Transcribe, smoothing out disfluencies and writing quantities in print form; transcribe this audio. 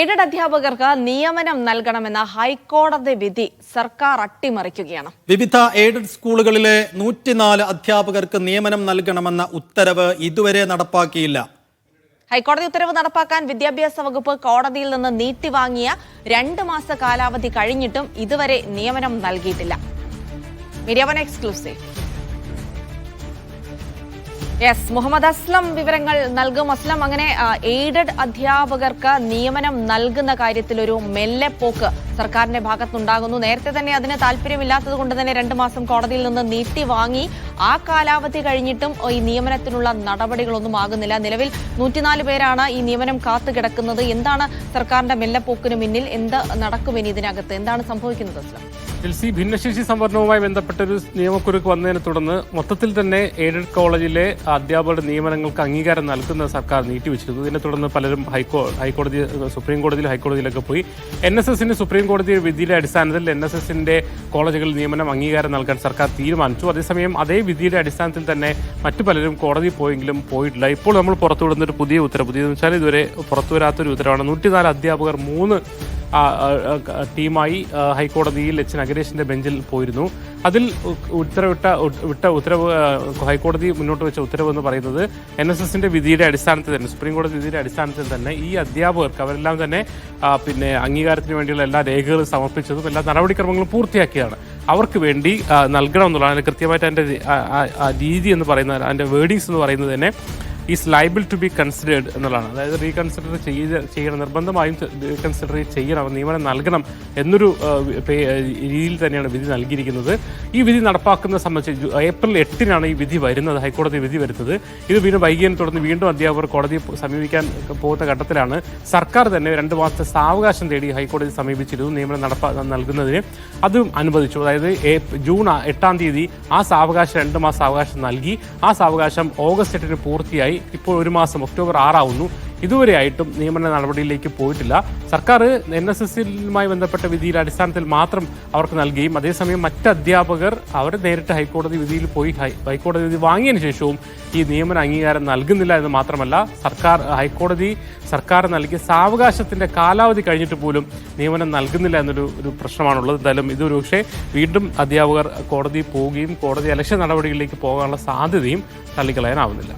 Aided അധ്യാപകർക്ക് നിയമനം നൽകണമെന്ന ഹൈക്കോടതി വിധി സർക്കാർ അട്ടിമറിക്കുകയാണ്. വിവിധ എയ്ഡഡ് സ്കൂളുകളിലെ 104 അധ്യാപകർക്ക് നിയമനം നൽകണമെന്ന ഉത്തരവ് ഇതുവരെ നടപ്പാക്കിയില്ല. ഹൈക്കോടതി ഉത്തരവ് നടപ്പാക്കാൻ വിദ്യാഭ്യാസ വകുപ്പ് കോടതിയിൽ നിന്ന് നീട്ടിവാങ്ങിയ 2 മാസ കാലാവധി കഴിഞ്ഞിട്ടും ഇതുവരെ നിയമനം നൽകിയിട്ടില്ല. Media one exclusive. Muhammad Aslam വിവരങ്ങൾ നൽകും. അസ്ലം, അങ്ങനെ എയ്ഡഡ് അധ്യാപകർക്ക് നിയമനം നൽകുന്ന കാര്യത്തിൽ ഒരു മെല്ലെപ്പോക്ക് സർക്കാരിന്റെ ഭാഗത്തുണ്ടാകുന്നു. നേരത്തെ തന്നെ അതിന് താല്പര്യമില്ലാത്തത് കൊണ്ട് തന്നെ 2 മാസം കോടതിയിൽ നിന്ന് നീട്ടി വാങ്ങി. ആ കാലാവധി കഴിഞ്ഞിട്ടും ഈ നിയമനത്തിനുള്ള നടപടികളൊന്നും ആകുന്നില്ല. നിലവിൽ 104 പേരാണ് ഈ നിയമനം കാത്തുകിടക്കുന്നത്. എന്താണ് സർക്കാരിന്റെ മെല്ലെപ്പോക്കിന് പിന്നിൽ? എന്ത് നടക്കും ഇനി ഇതിനകത്ത്? എന്താണ് സംഭവിക്കുന്നത് അസ്ലം? ഭിന്നശേഷി സംവരണവുമായി ബന്ധപ്പെട്ടൊരു നിയമക്കുരുക്ക് വന്നതിനെ തുടർന്ന് മൊത്തത്തിൽ തന്നെ എയ്ഡഡ് കോളേജിലെ അധ്യാപകരുടെ നിയമനങ്ങൾക്ക് അംഗീകാരം നൽകുന്ന സർക്കാർ നീട്ടിവെച്ചിരുന്നു. ഇതിനെ തുടർന്ന് പലരും ഹൈക്കോടതി സുപ്രീം കോടതിയിൽ ഹൈക്കോടതിയിലൊക്കെ പോയി. NSSന് സുപ്രീം കോടതി വിധിയുടെ അടിസ്ഥാനത്തിൽ NSSന്റെ കോളേജുകളിൽ നിയമനം അംഗീകാരം നൽകാൻ സർക്കാർ തീരുമാനിച്ചു. അതേസമയം അതേ വിധിയുടെ അടിസ്ഥാനത്തിൽ തന്നെ മറ്റു പലരും കോടതി പോയെങ്കിലും പോയിട്ടില്ല. ഇപ്പോൾ നമ്മൾ പുറത്തുവിടുന്ന ഒരു പുതിയ ഉത്തരവ്, പുതിയതെന്ന് വെച്ചാൽ ഇതുവരെ പുറത്തുവരാത്തൊരു ഉത്തരവാണ്. 104 അധ്യാപകർ 3 ടീമായി ഹൈക്കോടതിയിൽ നഗരേഷിന്റെ ബെഞ്ചിൽ പോയിരുന്നു. അതിൽ ഉത്തരവ് ഹൈക്കോടതി മുന്നോട്ട് വെച്ച ഉത്തരവ് എന്ന് പറയുന്നത് NSSന്റെ വിധിയുടെ അടിസ്ഥാനത്തിൽ തന്നെ, സുപ്രീം കോടതി വിധിയുടെ അടിസ്ഥാനത്തിൽ തന്നെ ഈ അധ്യാപകർക്ക് അവരെല്ലാം തന്നെ അംഗീകാരത്തിന് വേണ്ടിയുള്ള എല്ലാ രേഖകളും സമർപ്പിച്ചതും എല്ലാ നടപടിക്രമങ്ങളും പൂർത്തിയാക്കിയതാണ്. അവർക്ക് വേണ്ടി നൽകണം എന്നുള്ളതാണ്. അതിന് കൃത്യമായിട്ട് അതിൻ്റെ രീതി എന്ന് പറയുന്നത്, അതിൻ്റെ വേർഡിങ്സ് എന്ന് പറയുന്നത് തന്നെ is liable to be considered എന്നുള്ളതാണ്. അതായത് റീകൺസിഡർ ചെയ്യണം, നിർബന്ധമായും റീകൺസിഡർ ചെയ്യണം, നിയമനം നൽകണം എന്നൊരു രീതിയിൽ തന്നെയാണ് വിധി നൽകിയിരിക്കുന്നത്. ഈ വിധി നടപ്പാക്കുന്നത് സംബന്ധിച്ച് ഏപ്രിൽ 8-നാണ് ഈ വിധി വരുന്നത്, ഹൈക്കോടതി വിധി വരുന്നത്. ഇത് വീണ്ടും വൈകിയതിനെ തുടർന്ന് വീണ്ടും അധ്യാപകർ കോടതിയെ സമീപിക്കാൻ പോകുന്ന ഘട്ടത്തിലാണ് സർക്കാർ തന്നെ 2 മാസത്തെ സാവകാശം തേടി ഹൈക്കോടതി സമീപിച്ചിരുന്നു നിയമനം നൽകുന്നതിന്. അതും അനുവദിച്ചു. അതായത് ജൂൺ 8-ാം തീയതി ആ സാവകാശം 2 മാസം സാവകാശം നൽകി. ആ സാവകാശം ഓഗസ്റ്റ് 8-ന് പൂർത്തിയായി. ഇപ്പോൾ 1 മാസം ഒക്ടോബർ 6 ആവുന്നു. ഇതുവരെയായിട്ടും നിയമന നടപടിയിലേക്ക് പോയിട്ടില്ല. സർക്കാർ NSSലുമായി ബന്ധപ്പെട്ട വിധിയുടെ അടിസ്ഥാനത്തിൽ മാത്രം അവർക്ക് നൽകുകയും അതേസമയം മറ്റ് അധ്യാപകർ അവർ നേരിട്ട് ഹൈക്കോടതി വിധിയിൽ പോയി ഹൈക്കോടതി വിധി വാങ്ങിയതിനു ശേഷവും ഈ നിയമന അംഗീകാരം നൽകുന്നില്ല എന്ന് മാത്രമല്ല, ഹൈക്കോടതി സർക്കാർ നൽകിയ സാവകാശത്തിന്റെ കാലാവധി കഴിഞ്ഞിട്ട് പോലും നിയമനം നൽകുന്നില്ല എന്നൊരു പ്രശ്നമാണുള്ളത്. എന്തായാലും ഇതൊരു പക്ഷേ വീണ്ടും അധ്യാപകർ കോടതി പോവുകയും കോടതി അലക്ഷ്യ നടപടികളിലേക്ക് പോകാനുള്ള സാധ്യതയും തള്ളിക്കളയാനാവുന്നില്ല.